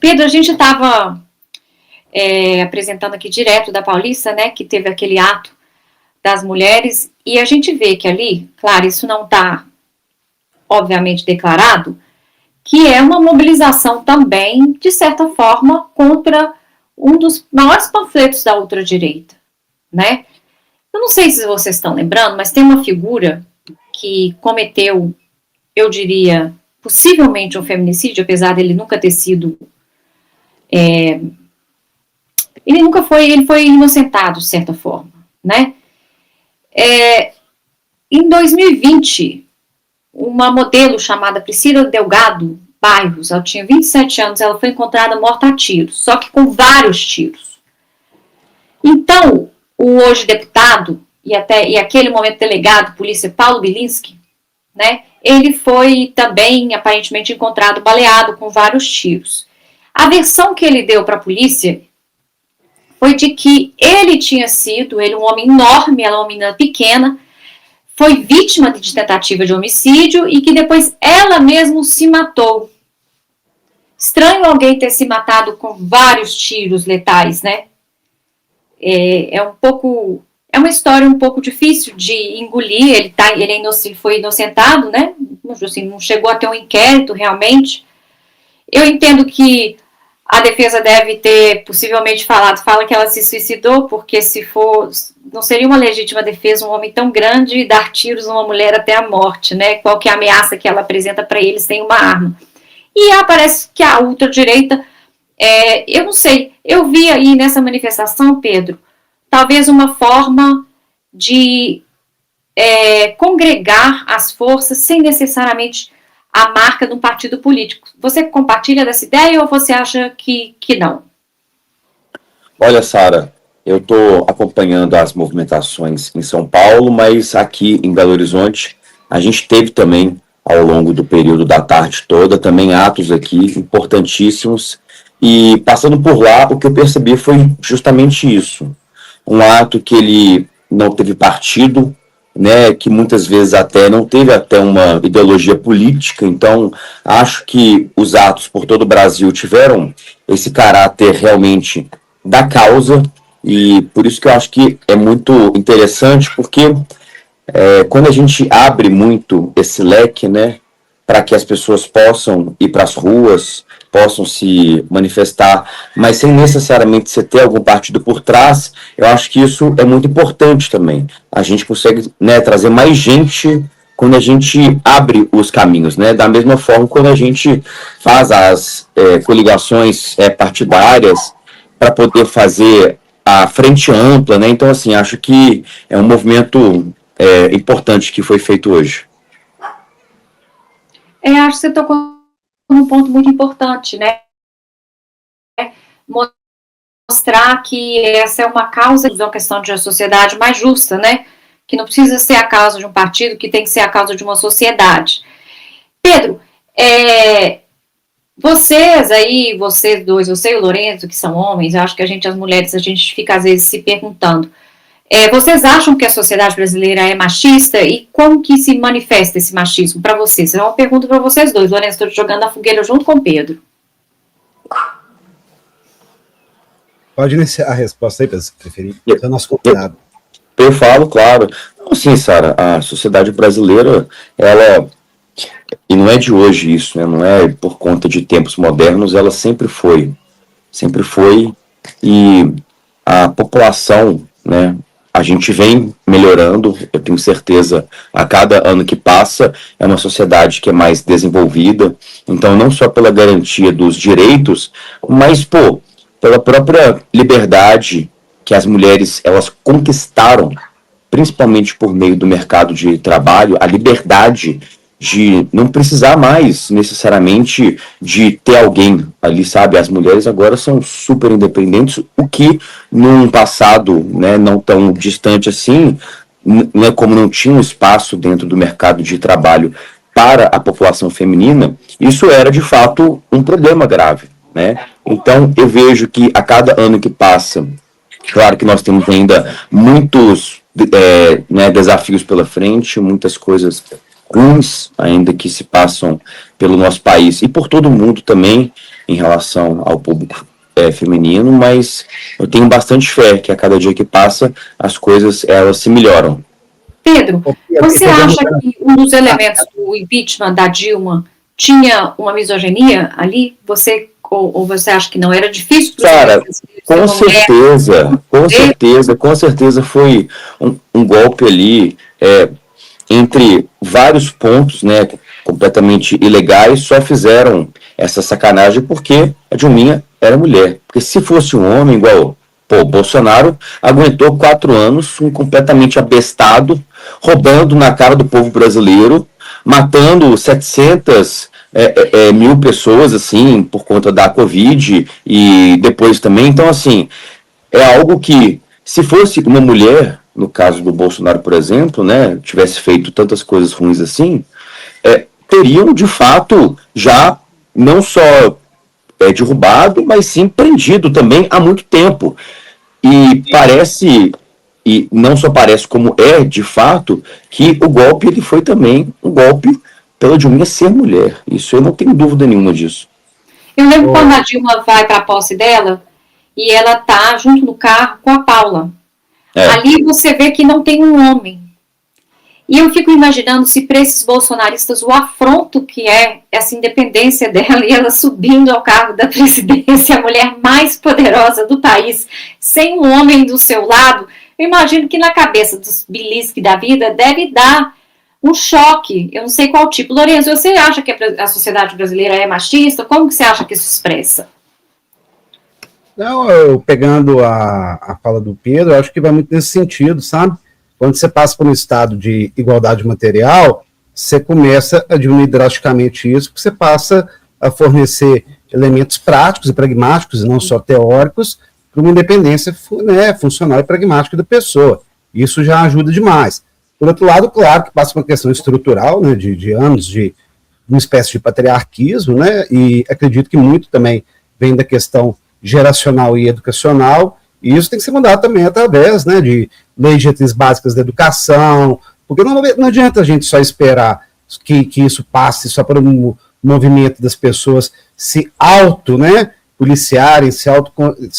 Pedro, a gente estava apresentando aqui direto da Paulista, né, que teve aquele ato das mulheres, e a gente vê que ali, claro, isso não está obviamente declarado, que é uma mobilização também, de certa forma, contra um dos maiores panfletos da ultradireita, né? Eu não sei se vocês estão lembrando, mas tem uma figura que cometeu, eu diria, possivelmente um feminicídio, apesar dele nunca ter sido... ele foi inocentado, de certa forma, né? Em 2020, uma modelo chamada Priscila Delgado Bairros, ela tinha 27 anos, ela foi encontrada morta a tiros, só que com vários tiros. Então, o hoje deputado e aquele momento delegado de polícia Paulo Bilinski, né, ele foi também aparentemente encontrado baleado com vários tiros. A versão que ele deu para a polícia foi de que ele tinha sido, um homem enorme, ela uma menina pequena, foi vítima de tentativa de homicídio e que depois ela mesma se matou. Estranho alguém ter se matado com vários tiros letais, né? É uma história um pouco difícil de engolir. Ele foi inocentado, né? Assim, não chegou a ter um inquérito realmente. Eu entendo que a defesa deve ter possivelmente fala que ela se suicidou, porque não seria uma legítima defesa um homem tão grande dar tiros numa mulher até a morte, né? Qual que é a ameaça que ela apresenta para eles sem uma arma? E parece que a ultradireita, eu não sei, eu vi aí nessa manifestação, Pedro, talvez uma forma de congregar as forças sem necessariamente a marca de um partido político. Você compartilha dessa ideia ou você acha que não? Olha, Sara, eu estou acompanhando as movimentações em São Paulo, mas aqui em Belo Horizonte a gente teve também, ao longo do período da tarde toda, também atos aqui importantíssimos, e passando por lá, o que eu percebi foi justamente isso. Um ato que ele não teve partido, né, que muitas vezes não teve até uma ideologia política. Então acho que os atos por todo o Brasil tiveram esse caráter realmente da causa, e por isso que eu acho que é muito interessante, porque quando a gente abre muito esse leque, né, para que as pessoas possam ir para as ruas, possam se manifestar, mas sem necessariamente você ter algum partido por trás, eu acho que isso é muito importante também. A gente consegue, né, trazer mais gente quando a gente abre os caminhos, né? Da mesma forma, quando a gente faz as coligações partidárias para poder fazer a frente ampla, né? Então, assim, acho que é um movimento importante que foi feito hoje. Acho que você tocou num ponto muito importante, né? Mostrar que essa é uma causa, uma questão de uma sociedade mais justa, né? Que não precisa ser a causa de um partido, que tem que ser a causa de uma sociedade. Pedro, vocês dois, você e o Lourenço, que são homens, eu acho que as mulheres, a gente fica às vezes se perguntando, vocês acham que a sociedade brasileira é machista e como que se manifesta esse machismo para vocês? É uma pergunta para vocês dois. Lourenço, estou jogando a fogueira junto com o Pedro. Pode iniciar a resposta aí, Pedro, se preferir. Você é o nosso convidado. Eu falo, claro. Sim, Sara, a sociedade brasileira, e não é de hoje isso, né? Não é por conta de tempos modernos, ela sempre foi, e a população, né? A gente vem melhorando, eu tenho certeza, a cada ano que passa, é uma sociedade que é mais desenvolvida, então não só pela garantia dos direitos, mas, pela própria liberdade que as mulheres, elas conquistaram, principalmente por meio do mercado de trabalho, a liberdade de não precisar mais, necessariamente, de ter alguém ali, sabe? As mulheres agora são super independentes, o que, num passado, né, não tão distante assim, né, como não tinha um espaço dentro do mercado de trabalho para a população feminina, isso era, de fato, um problema grave, né? Então, eu vejo que a cada ano que passa, claro que nós temos ainda muitos desafios pela frente, muitas coisas ruins ainda que se passam pelo nosso país e por todo o mundo também em relação ao público feminino, mas eu tenho bastante fé que a cada dia que passa as coisas elas se melhoram. Pedro, você acha que um dos elementos do impeachment da Dilma tinha uma misoginia ali? Ou você acha que não era difícil? Cara, com certeza foi um golpe ali, entre vários pontos, né, completamente ilegais, só fizeram essa sacanagem porque a Dilminha era mulher. Porque se fosse um homem igual, Bolsonaro aguentou 4 anos, completamente abestado, roubando na cara do povo brasileiro, matando 700 mil pessoas, assim, por conta da Covid e depois também. Então, assim, é algo que, se fosse uma mulher, no caso do Bolsonaro, por exemplo, né, tivesse feito tantas coisas ruins assim, teriam, de fato, já não só derrubado, mas sim prendido também há muito tempo. E parece, e não só parece como de fato, que o golpe ele foi também um golpe pela Dilma ser mulher. Isso eu não tenho dúvida nenhuma disso. Eu lembro quando a Dilma vai para a posse dela e ela tá junto no carro com a Paula. Ali você vê que não tem um homem. E eu fico imaginando se para esses bolsonaristas o afronto que é essa independência dela e ela subindo ao cargo da presidência, a mulher mais poderosa do país, sem um homem do seu lado, eu imagino que na cabeça dos Bilisque da vida deve dar um choque. Eu não sei qual tipo. Lourenço, você acha que a sociedade brasileira é machista? Como que você acha que isso se expressa? Não, eu pegando a fala do Pedro, eu acho que vai muito nesse sentido, sabe? Quando você passa por um estado de igualdade material, você começa a diminuir drasticamente isso, porque você passa a fornecer elementos práticos e pragmáticos, e não só teóricos, para uma independência, né, funcional e pragmática da pessoa. Isso já ajuda demais. Por outro lado, claro que passa por uma questão estrutural, né, de anos de uma espécie de patriarquismo, né, e acredito que muito também vem da questão geracional e educacional, e isso tem que ser mudado também através, né, de leis diretrizes básicas da educação, porque não adianta a gente só esperar que isso passe só por um movimento das pessoas se policiarem, se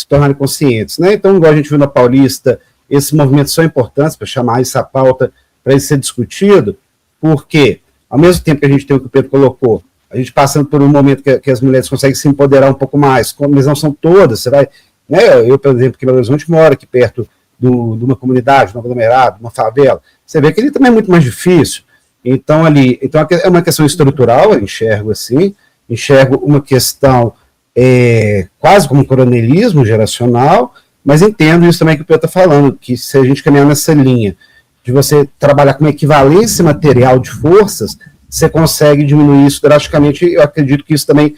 tornarem conscientes, né? Então, igual a gente viu na Paulista, esses movimentos são importantes para chamar essa pauta para isso ser discutido, porque, ao mesmo tempo que a gente tem o que o Pedro colocou, a gente passando por um momento que as mulheres conseguem se empoderar um pouco mais, mas não são todas, você vai, né, eu, por exemplo, que em Belo Horizonte moro aqui perto de uma comunidade, de um aglomerado, de uma favela, você vê que ele também é muito mais difícil. Então, é uma questão estrutural, eu enxergo assim, enxergo uma questão quase como um coronelismo geracional, mas entendo isso também que o Pedro está falando, que se a gente caminhar nessa linha de você trabalhar com uma equivalência material de forças, você consegue diminuir isso drasticamente, eu acredito que isso também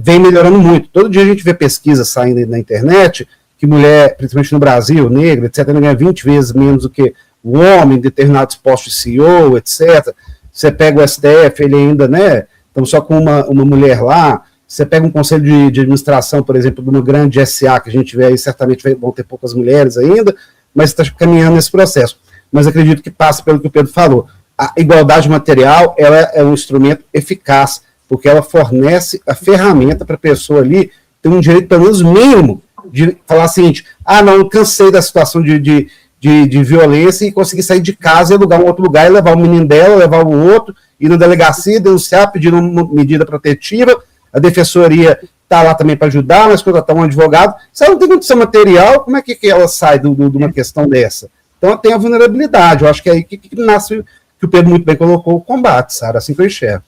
vem melhorando muito. Todo dia a gente vê pesquisas saindo na internet, que mulher, principalmente no Brasil, negra, etc., ganha 20 vezes menos do que o homem em determinados postos de CEO, etc. Você pega o STF, ele ainda, né, estamos só com uma mulher lá, você pega um conselho de administração, por exemplo, de uma grande SA, que a gente vê aí, certamente vão ter poucas mulheres ainda, mas está caminhando nesse processo. Mas acredito que passa pelo que o Pedro falou. A igualdade material, ela é um instrumento eficaz, porque ela fornece a ferramenta para a pessoa ali ter um direito, pelo menos mínimo, de falar o seguinte, não, cansei da situação de violência e conseguir sair de casa e alugar um outro lugar e levar o menino dela, levar o outro, ir na delegacia, denunciar, pedir uma medida protetiva, a defensoria está lá também para ajudar, mas contratar um advogado. Se ela não tem condição material, como é que ela sai de uma questão dessa? Então tem a vulnerabilidade, eu acho que é aí que nasce, que o Pedro muito bem colocou, o combate, Sara, assim que eu enxergo.